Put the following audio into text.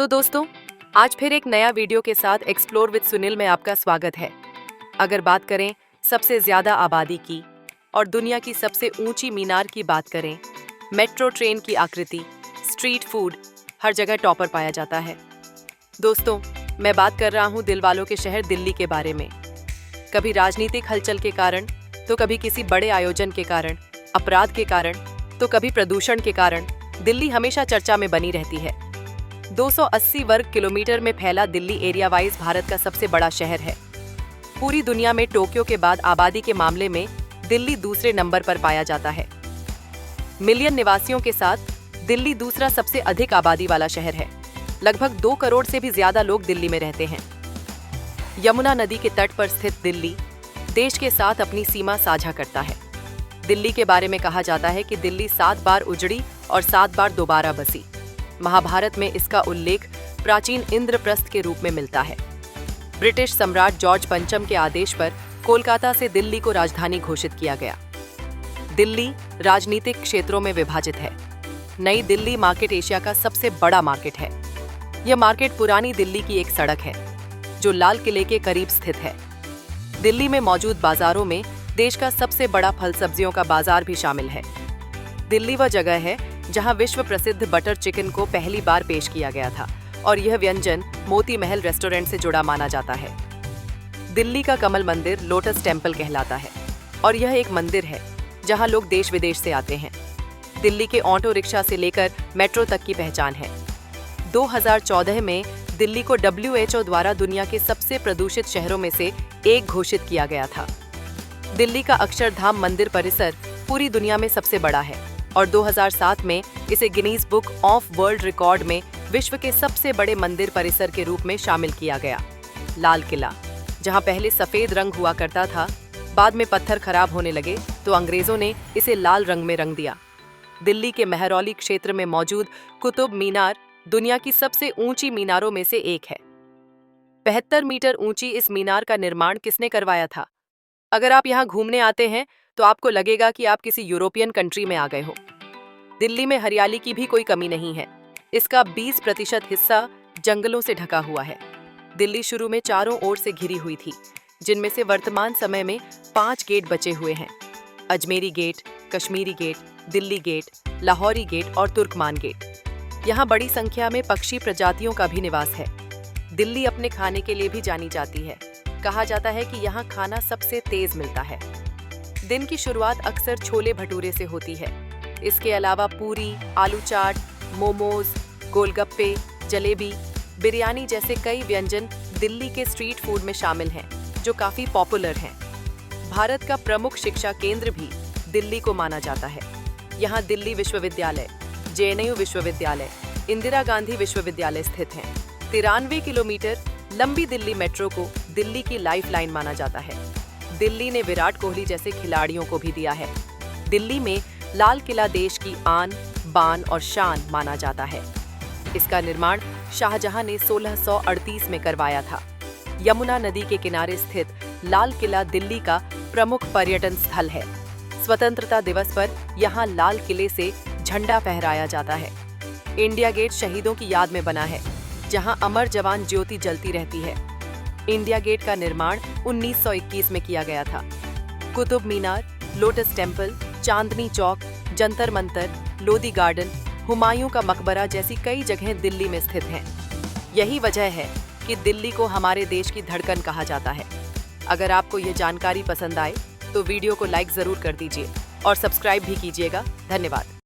तो दोस्तों, आज फिर एक नया वीडियो के साथ एक्सप्लोर विद सुनील में आपका स्वागत है। अगर बात करें सबसे ज्यादा आबादी की और दुनिया की सबसे ऊंची मीनार की बात करें, मेट्रो ट्रेन की आकृति, स्ट्रीट फूड, हर जगह टॉपर पाया जाता है। दोस्तों, मैं बात कर रहा हूँ दिल वालों के शहर दिल्ली के बारे में। कभी राजनीतिक हलचल के कारण, तो कभी किसी बड़े आयोजन के कारण, अपराध के कारण, तो कभी प्रदूषण के कारण दिल्ली हमेशा चर्चा में बनी रहती है। 280 वर्ग किलोमीटर में फैला दिल्ली एरिया वाइज भारत का सबसे बड़ा शहर है। पूरी दुनिया में टोक्यो के बाद आबादी के मामले में दिल्ली दूसरे नंबर पर पाया जाता है। मिलियन निवासियों के साथ दिल्ली दूसरा सबसे अधिक आबादी वाला शहर है। लगभग 2 करोड़ से भी ज्यादा लोग दिल्ली में रहते हैं। यमुना नदी के तट पर स्थित दिल्ली देश के साथ अपनी सीमा साझा करता है। दिल्ली के बारे में कहा जाता है कि दिल्ली 7 बार उजड़ी और 7 बार दोबारा बसी। महाभारत में इसका उल्लेख प्राचीन इंद्रप्रस्थ के रूप में मिलता है। ब्रिटिश सम्राट जॉर्ज पंचम के आदेश पर कोलकाता से दिल्ली को राजधानी घोषित किया गया। दिल्ली राजनीतिक क्षेत्रों में विभाजित है। नई दिल्ली मार्केट एशिया का सबसे बड़ा मार्केट है। यह मार्केट पुरानी दिल्ली की एक सड़क है जो लाल किले के करीब स्थित है। दिल्ली में मौजूद बाजारों में देश का सबसे बड़ा फल सब्जियों का बाजार भी शामिल है। दिल्ली वह जगह है जहां विश्व प्रसिद्ध बटर चिकन को पहली बार पेश किया गया था और यह व्यंजन मोती महल रेस्टोरेंट से जुड़ा माना जाता है। दिल्ली का कमल मंदिर लोटस टेम्पल कहलाता है और यह एक मंदिर है जहां लोग देश विदेश से आते हैं। दिल्ली के ऑटो रिक्शा से लेकर मेट्रो तक की पहचान है। 2014 में दिल्ली को WHO द्वारा दुनिया के सबसे प्रदूषित शहरों में से एक घोषित किया गया था। दिल्ली का अक्षरधाम मंदिर परिसर पूरी दुनिया में सबसे बड़ा है और 2007 में इसे Guinness book of world record में विश्व के सबसे बड़े मंदिर परिसर के रूप में शामिल किया गया। लाल किला, जहां पहले सफेद रंग हुआ करता था, बाद में पत्थर खराब होने लगे तो अंग्रेजों ने इसे लाल रंग में रंग दिया। दिल्ली के मेहरौली क्षेत्र में मौजूद कुतुब मीनार दुनिया की सबसे ऊंची मीनारों में से एक है। 75 मीटर ऊंची इस मीनार का निर्माण किसने करवाया था? अगर आप यहाँ घूमने आते हैं तो आपको लगेगा कि आप किसी यूरोपियन कंट्री में आ गए हो। दिल्ली में हरियाली की भी कोई कमी नहीं है। इसका 20% हिस्सा जंगलों से ढका हुआ है। दिल्ली शुरू में चारों ओर से घिरी हुई थी, जिनमें से वर्तमान समय में 5 गेट बचे हुए हैं: Ajmeri gate, Kashmiri gate, Delhi gate, Lahori gate और तुर्कमान गेट। यहाँ बड़ी संख्या में पक्षी प्रजातियों का भी निवास है। दिल्ली अपने खाने के लिए भी जानी जाती है। कहा जाता है कि यहाँ खाना सबसे तेज मिलता है। दिन की शुरुआत अक्सर छोले भटूरे से होती है। इसके अलावा पूरी, आलू चाट, मोमोज, गोलगप्पे, जलेबी, बिरयानी जैसे कई व्यंजन दिल्ली के स्ट्रीट फूड में शामिल हैं, जो काफी पॉपुलर हैं। भारत का प्रमुख शिक्षा केंद्र भी दिल्ली को माना जाता है। यहाँ दिल्ली विश्वविद्यालय, JNU विश्वविद्यालय, इंदिरा गांधी विश्वविद्यालय स्थित हैं। 93 किलोमीटर लंबी दिल्ली मेट्रो को दिल्ली की लाइफलाइन माना जाता है। दिल्ली ने विराट कोहली जैसे खिलाड़ियों को भी दिया है। दिल्ली में लाल किला देश की आन, बान और शान माना जाता है। इसका निर्माण शाहजहां ने 1638 में करवाया था। यमुना नदी के किनारे स्थित लाल किला दिल्ली का प्रमुख पर्यटन स्थल है। स्वतंत्रता दिवस पर यहाँ लाल किले से झंडा फहराया जाता है। इंडिया गेट शहीदों की याद में बना है, जहां अमर जवान ज्योति जलती रहती है। इंडिया गेट का निर्माण 1921 में किया गया था। Qutub Minar, lotus temple, Chandni Chowk, Jantar Mantar, Lodhi garden, Humayun का मकबरा जैसी कई जगहें दिल्ली में स्थित हैं। यही वजह है कि दिल्ली को हमारे देश की धड़कन कहा जाता है। अगर आपको ये जानकारी पसंद आए तो वीडियो को लाइक जरूर कर दीजिए और सब्सक्राइब भी कीजिएगा। धन्यवाद।